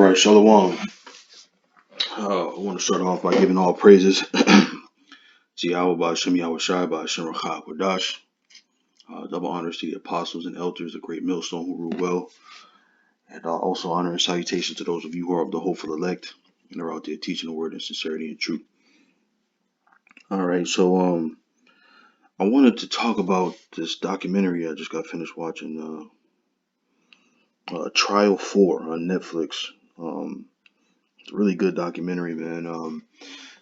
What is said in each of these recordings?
right, Shalom. I want to start off by giving all praises to Yahweh Ba'Shem Yahweh Shai Ba'Shem Rachah Kodash. Double honors to the apostles and elders, the great millstone who rule well. And also honor and salutation to those of you who are of the hopeful elect and are out there teaching the word in sincerity and truth. All right, so I wanted to talk about this documentary I just got finished watching, Trial 4 on Netflix. It's a really good documentary, man.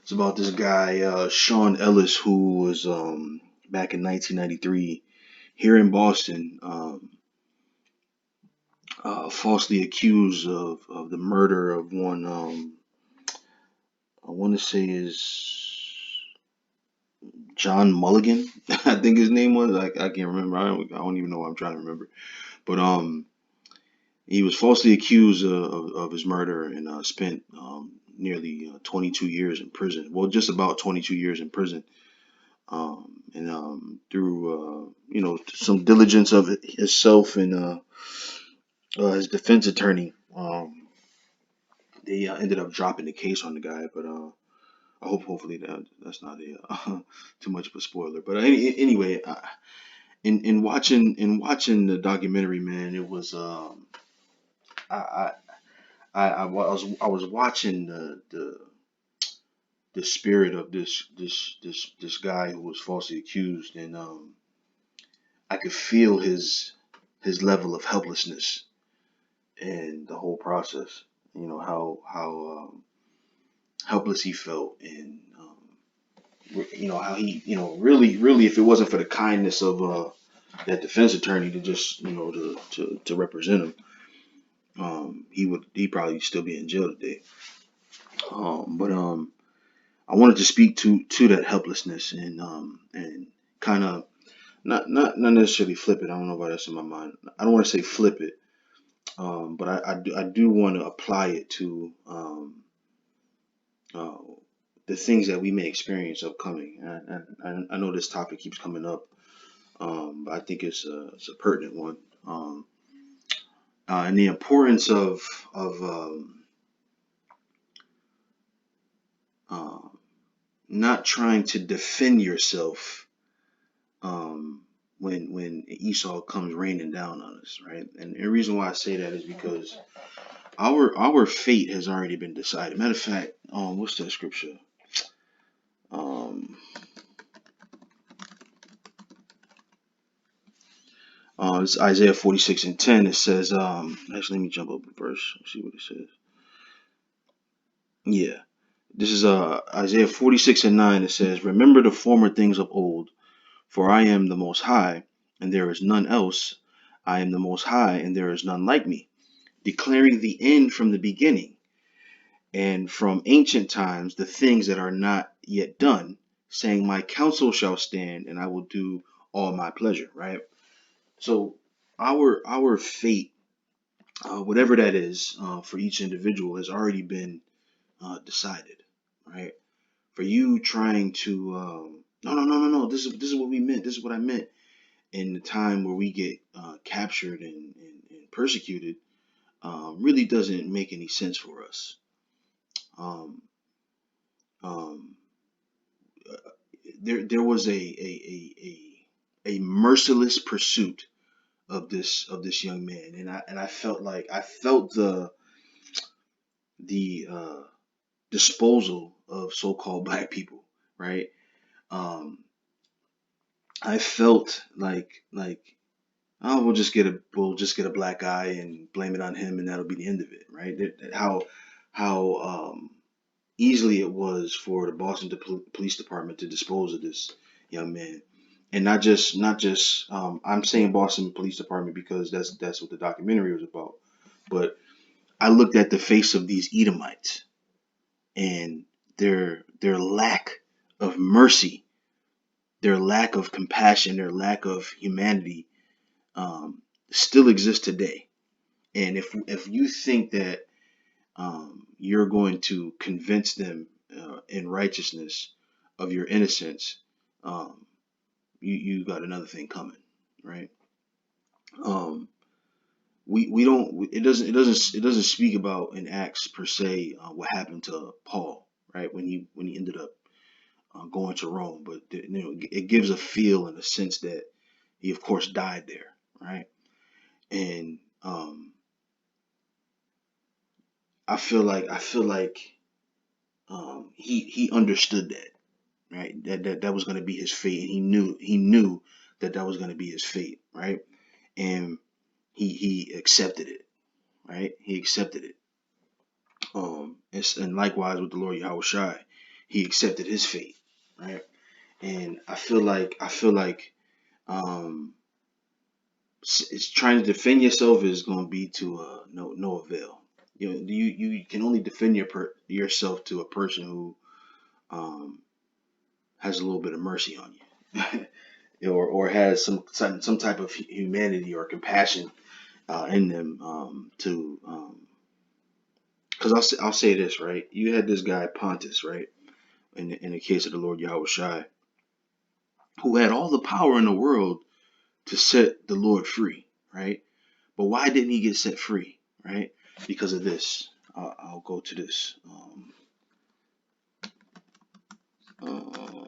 It's about this guy, Sean Ellis, who was back in 1993 here in Boston, falsely accused of the murder of one, I want to say is John Mulligan, I think his name was. I can't remember. I don't even know what I'm trying to remember. But he was falsely accused of his murder and spent nearly 22 years in prison. Well, just about 22 years in prison. And through some diligence of himself and his defense attorney, they ended up dropping the case on the guy. But hopefully that's not too much of a spoiler. But anyway, in watching the documentary, man, it was I, I was watching the spirit of this guy who was falsely accused, and I could feel his level of helplessness in the whole process. You know how helpless he felt, and how he really, if it wasn't for the kindness of that defense attorney to just to represent him, he probably still be in jail today. But I wanted to speak to that helplessness and kind of not necessarily flip it. I don't know why that's in my mind. I don't want to say flip it, but I do want to apply it to uh, the things that we may experience upcoming. And I know this topic keeps coming up, but I think it's a pertinent one. And the importance of uh, not trying to defend yourself when Esau comes raining down on us, right? And the reason why I say that is because our fate has already been decided. Matter of fact, what's that scripture? Um, it's Isaiah 46:10. It says, actually, let me jump up a verse. See what it says. Yeah, this is Isaiah 46:9. It says, "Remember the former things of old, for I am the Most High, and there is none else. I am the Most High, and there is none like me, declaring the end from the beginning, and from ancient times the things that are not yet done, saying, My counsel shall stand, and I will do all my pleasure." Right. So our fate, whatever that is, for each individual, has already been decided. Right. For you trying to no, no, no, no, no. This is what we meant. This is what I meant. In the time where we get captured and persecuted, really doesn't make any sense for us. Um, um, there was a merciless pursuit of this young man, and I felt the disposal of so-called black people, right? Um, I felt like, oh, we'll just get a black guy and blame it on him, and that'll be the end of it, right? How easily it was for the Boston Police Department to dispose of this young man, and not just I'm saying Boston Police Department because that's what the documentary was about. But I looked at the face of these Edomites and their lack of mercy, their lack of compassion, their lack of humanity, um, still exists today. And if you think that you're going to convince them in righteousness of your innocence, um, you got another thing coming, right? Um, we don't it doesn't speak about in Acts per se what happened to Paul, right, when he ended up going to Rome, but it gives a feel and a sense that he of course died there, right? And I feel like he understood that, right? That was going to be his fate, and he knew that that was going to be his fate, right? And he accepted it, right? He accepted it. And likewise with the Lord Yahweh Shai, he accepted his fate, right? And I feel like um, it's trying to defend yourself is going to be to no avail. You can only defend yourself to a person who um, has a little bit of mercy on you, or has some type of humanity or compassion in them to because I'll say this, right. You had this guy Pontus, right, in the case of the Lord Yahweh Shai, who had all the power in the world to set the Lord free, right. But why didn't he get set free, right? Because of this. I'll go to this. Uh,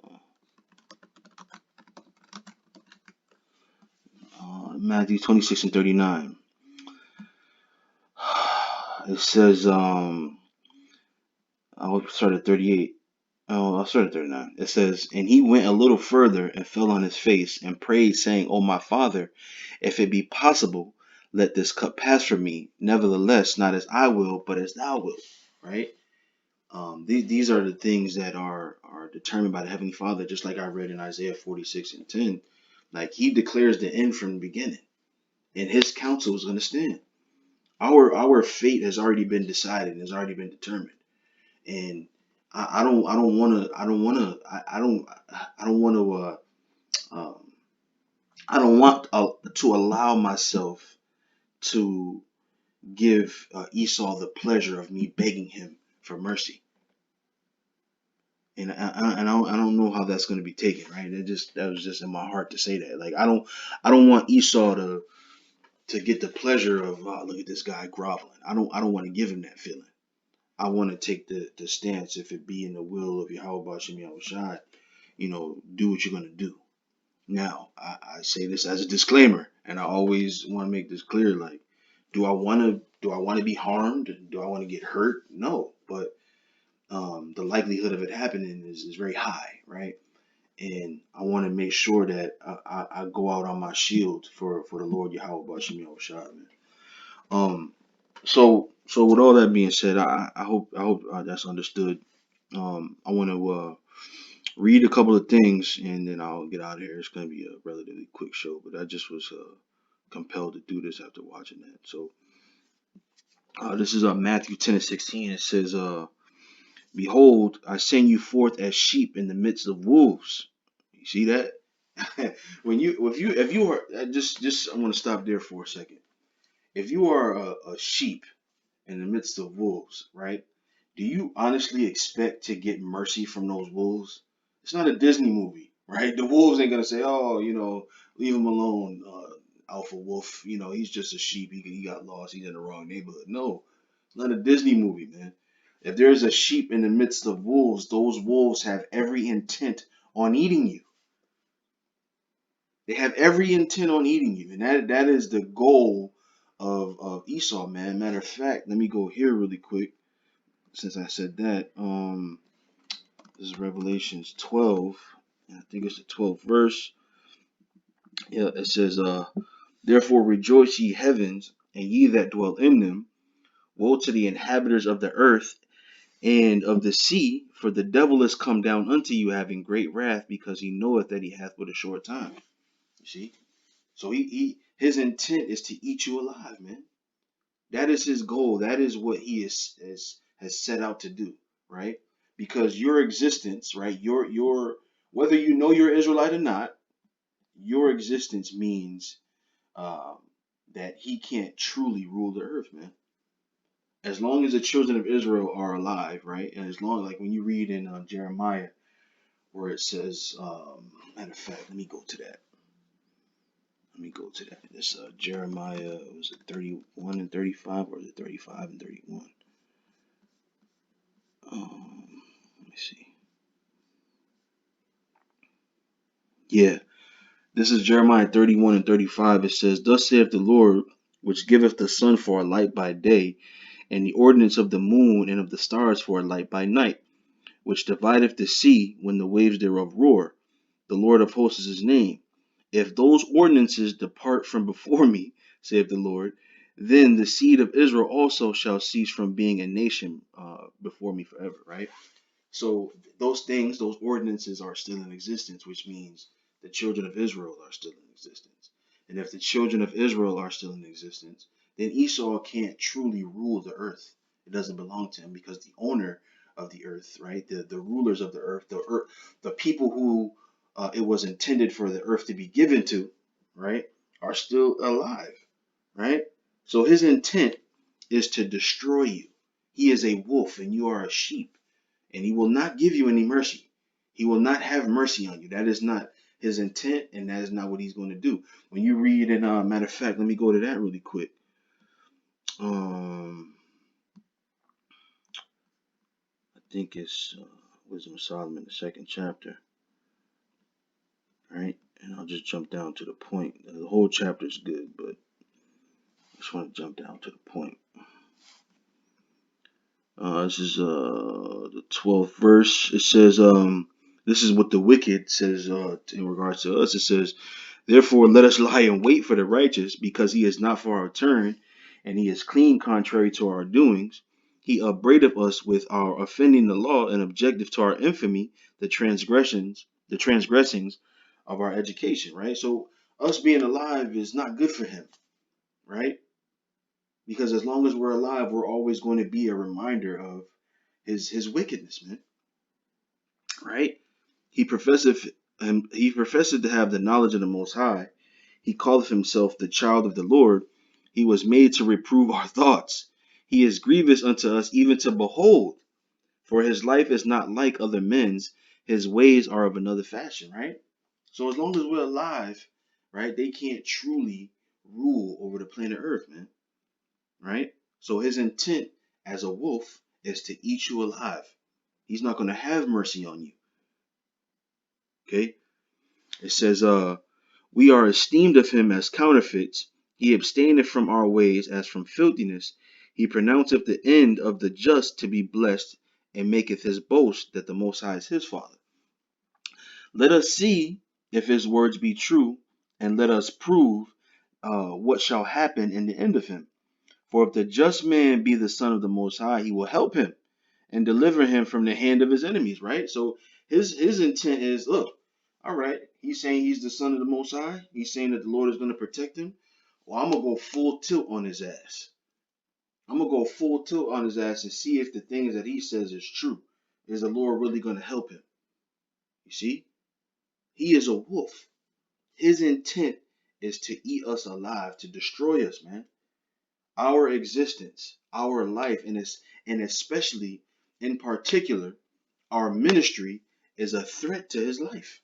Matthew 26 and 39. It says, I'll start at 38. Oh, I'll start at 39. It says, and he went a little further and fell on his face and prayed, saying, O my Father, if it be possible, let this cup pass from me. Nevertheless, not as I will, but as thou wilt. Right? These are the things that are determined by the Heavenly Father, just like I read in Isaiah 46 and 10. Like he declares the end from the beginning, and his counsel is going to stand. Our fate has already been decided and has already been determined. And I don't want to um, I don't want to allow myself to give Esau the pleasure of me begging him for mercy. And I don't know how that's going to be taken, right? That was just in my heart to say that. Like I don't want Esau to get the pleasure of look at this guy groveling. I don't want to give him that feeling. I want to take the stance, if it be in the will of Yahweh Bashem Yahweh Shai, do what you're gonna do. Now, I say this as a disclaimer, and I always want to make this clear. Like, do I want to be harmed? Do I want to get hurt? No, but the likelihood of it happening is very high, right? And I want to make sure that I go out on my shield for the Lord Yahweh Bashem Yahweh Shai, man. Um, so with all that being said, I hope that's understood. I want to read a couple of things and then I'll get out of here. It's going to be a relatively quick show, but I just was compelled to do this after watching that. So this is Matthew 10 and 16. It says, "Behold, I send you forth as sheep in the midst of wolves." You see that? If you are just I want to stop there for a second. If you are a sheep in the midst of wolves, right? Do you honestly expect to get mercy from those wolves? It's not a Disney movie, right? The wolves ain't gonna say, "Oh, leave him alone, Alpha Wolf. He's just a sheep. He got lost. He's in the wrong neighborhood." No, it's not a Disney movie, man. If there's a sheep in the midst of wolves, those wolves have every intent on eating you. They have every intent on eating you, and that is the goal of Esau, man. Matter of fact, let me go here really quick since I said that. This is Revelations 12, and I think it's the 12th verse. Yeah, it says, "Therefore rejoice, ye heavens, and ye that dwell in them. Woe to the inhabitants of the earth and of the sea, for the devil is come down unto you, having great wrath, because he knoweth that he hath but a short time." You see? So his intent is to eat you alive, man. That is his goal. That is what he has set out to do, right? Because your existence, right? Your whether you know you're Israelite or not, your existence means um, that he can't truly rule the earth, man. As long as the children of Israel are alive, right? And as long, like when you read in Jeremiah, where it says, matter of fact, let me go to that. Let me go to that. This Jeremiah, was it 31 and 35, or is it 35 and 31? Let me see. Yeah, this is Jeremiah 31 and 35. It says, "Thus saith the Lord, which giveth the sun for a light by day, and the ordinance of the moon and of the stars for a light by night, which divideth the sea when the waves thereof roar. The Lord of hosts is his name. If those ordinances depart from before me, saith the Lord, then the seed of Israel also shall cease from being a nation before me forever." Right? So those things, those ordinances are still in existence, which means the children of Israel are still in existence. And if the children of Israel are still in existence, then Esau can't truly rule the earth. It doesn't belong to him, because the owner of the earth, right, the rulers of the earth, the people who it was intended for the earth to be given to, right, are still alive, right? So his intent is to destroy you. He is a wolf and you are a sheep, and he will not give you any mercy. He will not have mercy on you. That is not his intent, and that is not what he's going to do. When you read in matter of fact, let me go to that really quick. I think it's Wisdom of Solomon, the second chapter, right? And I'll just jump down to the point. The whole chapter is good, but I just want to jump down to the point. This is the 12th verse. It says, this is what the wicked says in regards to us. It says, "Therefore let us lie in wait for the righteous, because he is not for our turn, and he is clean contrary to our doings. He upbraideth us with our offending the law, and objective to our infamy, the transgressings of our education." Right? So us being alive is not good for him, right? Because as long as we're alive, we're always going to be a reminder of his wickedness, man. Right? He professeth he professeth to have the knowledge of the Most High. He calleth himself the child of the Lord. He was made to reprove our thoughts. He is grievous unto us even to behold, for his life is not like other men's. His ways are of another fashion, right? So as long as we're alive, right, they can't truly rule over the planet Earth, man. Right? So his intent as a wolf is to eat you alive. He's not going to have mercy on you. Okay? It says, "We are esteemed of him as counterfeits. He abstaineth from our ways as from filthiness. He pronounceth the end of the just to be blessed, and maketh his boast that the Most High is his Father. Let us see if his words be true, and let us prove what shall happen in the end of him. For if the just man be the son of the Most High, he will help him and deliver him from the hand of his enemies." Right? So his intent is, look, all right, he's saying he's the son of the Most High. He's saying that the Lord is going to protect him. Well, I'm going to go full tilt on his ass. I'm going to go full tilt on his ass and see if the things that he says is true. Is the Lord really going to help him? You see? He is a wolf. His intent is to eat us alive, to destroy us, man. Our existence, our life, and especially in particular, our ministry is a threat to his life.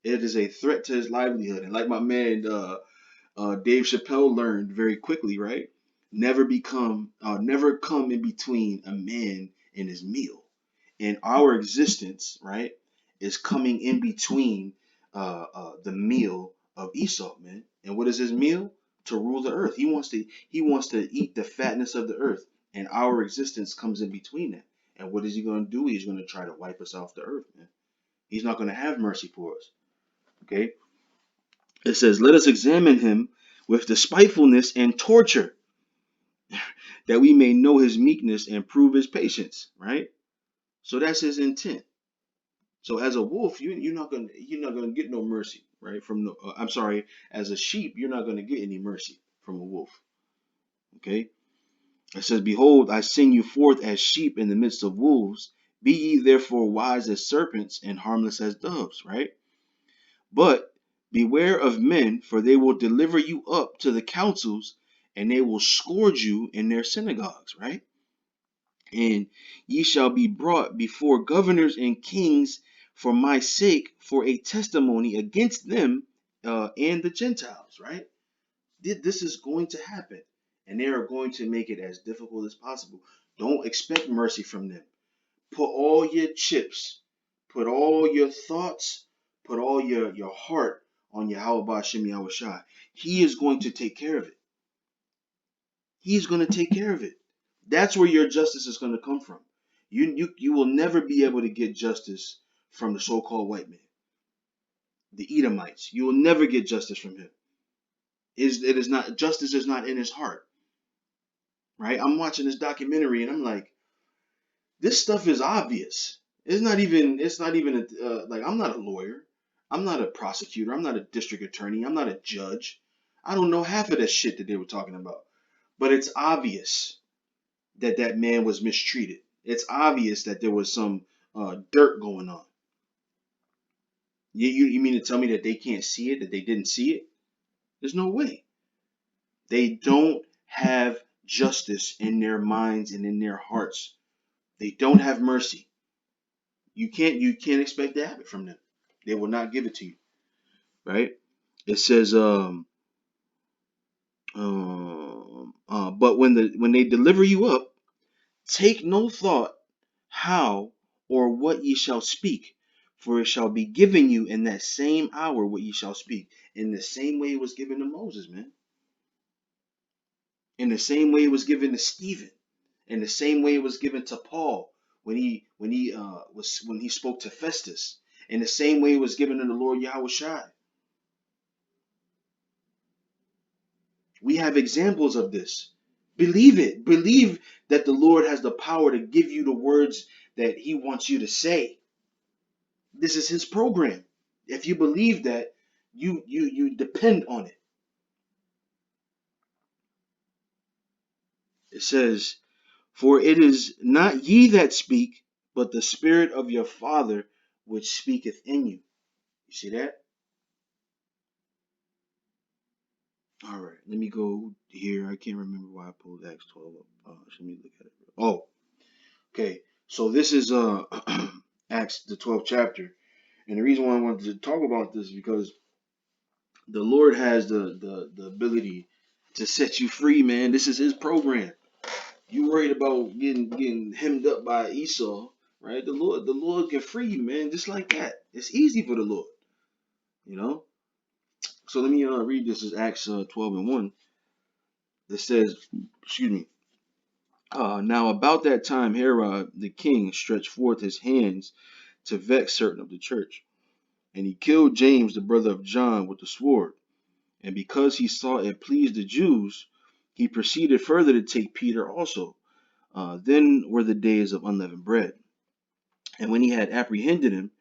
It is a threat to his livelihood. And like my man Dave Chappelle learned very quickly, right? Never come in between a man and his meal. And our existence, right, is coming in between the meal of Esau, man. And what is his meal? To rule the earth. He wants to eat the fatness of the earth, and our existence comes in between that. And what is he going to do? He's going to try to wipe us off the earth, man. He's not going to have mercy for us. Okay? It says, "Let us examine him with despitefulness and torture, that we may know his meekness and prove his patience." Right? So that's his intent. So as a wolf, you're not gonna get no mercy, right? From the, I'm sorry, as a sheep, you're not gonna get any mercy from a wolf. Okay? It says, "Behold, I send you forth as sheep in the midst of wolves. Be ye therefore wise as serpents and harmless as doves." Right? "But beware of men, for they will deliver you up to the councils, and they will scourge you in their synagogues." Right? "And ye shall be brought before governors and kings for my sake, for a testimony against them and the Gentiles, right? This is going to happen, and they are going to make it as difficult as possible. Don't expect mercy from them. Put all your chips, put all your thoughts, put all your heart on Yahweh Ba'Shem Yahweh Shai. He is going to take care of it. He's going to take care of it. That's where your justice is going to come from. You will never be able to get justice from the so-called white man, the Edomites. You will never get justice from him. It is not justice is not in his heart, right? I'm watching this documentary and I'm like, this stuff is obvious. It's not even like, I'm not a lawyer. I'm not a prosecutor. I'm not a district attorney. I'm not a judge. I don't know half of that shit that they were talking about. But it's obvious that that man was mistreated. It's obvious that there was some dirt going on. You mean to tell me that they can't see it, that they didn't see it? There's no way. They don't have justice in their minds and in their hearts. They don't have mercy. You can't expect to have it from them. They will not give it to you, right? It says, but when they deliver you up, take no thought how or what ye shall speak, for it shall be given you in that same hour what ye shall speak. In the same way it was given to Moses, man. In the same way it was given to Stephen. In the same way it was given to Paul when he spoke to Festus. In the same way it was given to the Lord Yahweh Shai. We have examples of this. Believe it. Believe that the Lord has the power to give you the words that he wants you to say. This is his program. If you believe that, you depend on it. It says, for it is not ye that speak, but the Spirit of your Father which speaketh in you. You see that? All right, let me go here. I can't remember why I pulled Acts 12 up. Let me look at it. Oh, okay. So this is Acts the 12th chapter. And the reason why I wanted to talk about this is because the Lord has the ability to set you free, man. This is his program. You worried about getting hemmed up by Esau, right? The Lord can free you, man, just like that. It's easy for the Lord, you know. So let me read this. Is Acts 12 and 1. It says, excuse me. Now about that time, Herod the king stretched forth his hands to vex certain of the church, and he killed James, the brother of John, with the sword. And because he saw it pleased the Jews, he proceeded further to take Peter also. Then were the days of unleavened bread. And when he had apprehended him,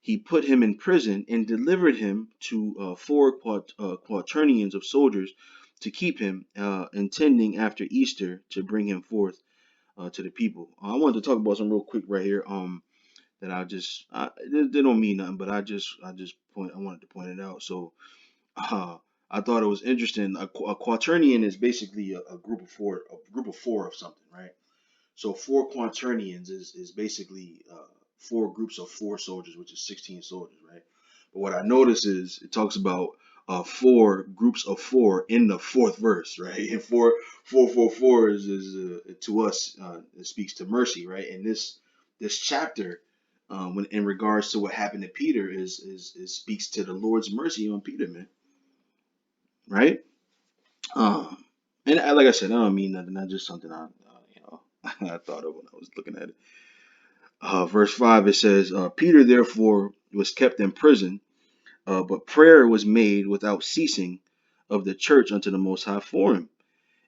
he put him in prison and delivered him to four quaternions of soldiers to keep him, intending after Easter to bring him forth to the people. I wanted to talk about some real quick right here. That they don't mean nothing, but I wanted to point it out. So I thought it was interesting. A quaternion is basically a group of four, of something, right? So four quaternions is basically four groups of four soldiers, which is 16 soldiers, right? But what I notice is it talks about four groups of four in the fourth verse, right? And four is to us, it speaks to mercy, right? And this chapter, when in regards to what happened to Peter, is speaks to the Lord's mercy on Peter, man, right? Um, and like I said, I don't mean nothing. That's just something I thought of when I was looking at it. Verse 5, it says, Peter therefore was kept in prison, but prayer was made without ceasing of the church unto the Most High for him.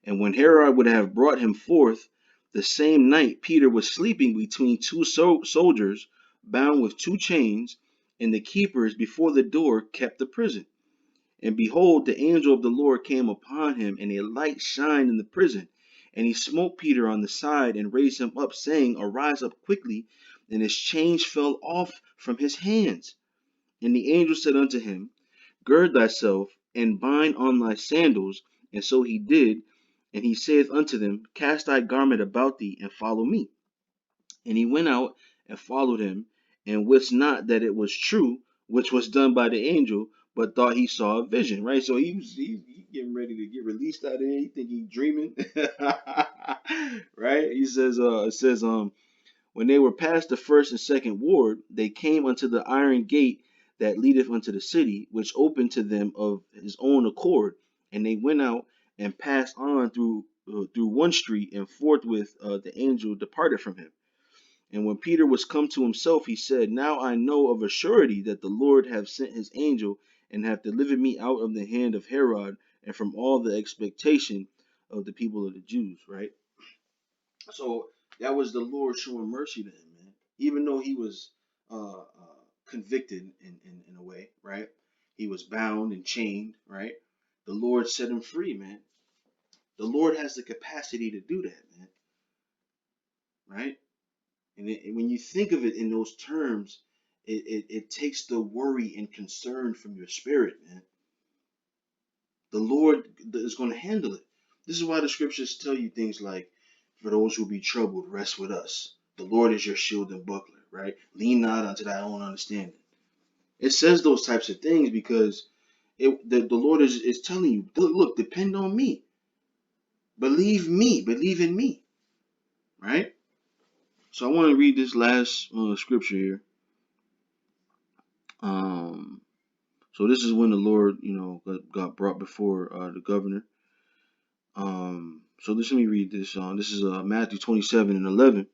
And when Herod would have brought him forth, the same night Peter was sleeping between two soldiers, bound with two chains, and the keepers before the door kept the prison. And behold, the angel of the Lord came upon him, and a light shined in the prison. And he smote Peter on the side and raised him up, saying, arise up quickly. And his chains fell off from his hands. And the angel said unto him, gird thyself, and bind on thy sandals. And so he did. And he saith unto them, cast thy garment about thee, and follow me. And he went out and followed him, and wist not that it was true, which was done by the angel, but thought he saw a vision, right? So he getting ready to get released out of there. He think he dreaming, right? He says, it says, when they were past the first and second ward, they came unto the iron gate that leadeth unto the city, which opened to them of his own accord, and they went out and passed on through one street, and forthwith the angel departed from him. And when Peter was come to himself, he said, Now I know of a surety that the Lord hath sent his angel, and hath delivered me out of the hand of Herod, and from all the expectation of the people of the Jews, right? So that was the Lord showing mercy to him, man. Even though he was convicted in a way, right? He was bound and chained, right? The Lord set him free, man. The Lord has the capacity to do that, man, right? And when you think of it in those terms, it takes the worry and concern from your spirit, man. The Lord is going to handle it. This is why the scriptures tell you things like, for those who be troubled, rest with us. The Lord is your shield and buckler, right? Lean not unto thy own understanding. It says those types of things because the Lord is telling you, look, depend on me. Believe me. Believe in me, right? So I want to read this last scripture here. So this is when the Lord, got brought before the governor. So let me read this. This is Matthew 27:11.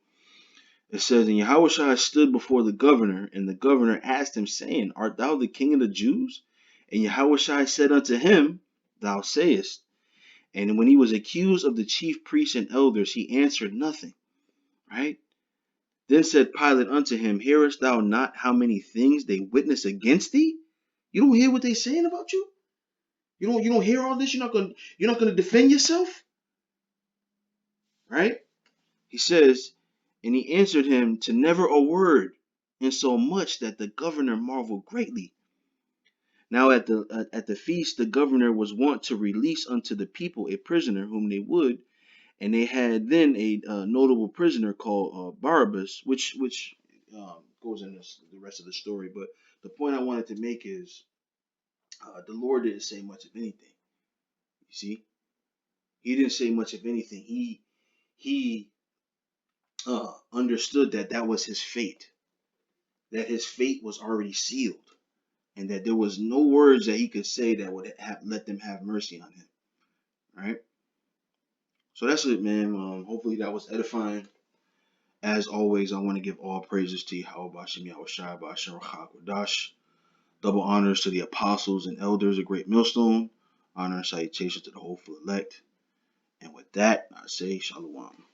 It says, And Yahushua stood before the governor, and the governor asked him, saying, Art thou the king of the Jews? And Yahushua said unto him, Thou sayest. And when he was accused of the chief priests and elders, he answered nothing. Right? Then said Pilate unto him, Hearest thou not how many things they witness against thee? You don't hear what they saying about you? You don't hear all this? You're not gonna defend yourself? Right? He says, and he answered him to never a word, insomuch that the governor marveled greatly. Now at the feast the governor was wont to release unto the people a prisoner whom they would, and they had then a notable prisoner called Barabbas, which goes in the rest of the story. But the point I wanted to make is the Lord didn't say much of anything. You see, he didn't say much of anything. He understood that was his fate, that his fate was already sealed, and that there was no words that he could say that would let them have mercy on him. Right? So that's it, man. Hopefully that was edifying. As always, I want to give all praises to Yahweh Bashim Yahushai Bashim Rachak Wadash. Double honors to the apostles and elders of Great Millstone. Honor and salutation to the hopeful elect. And with that, I say Shalom.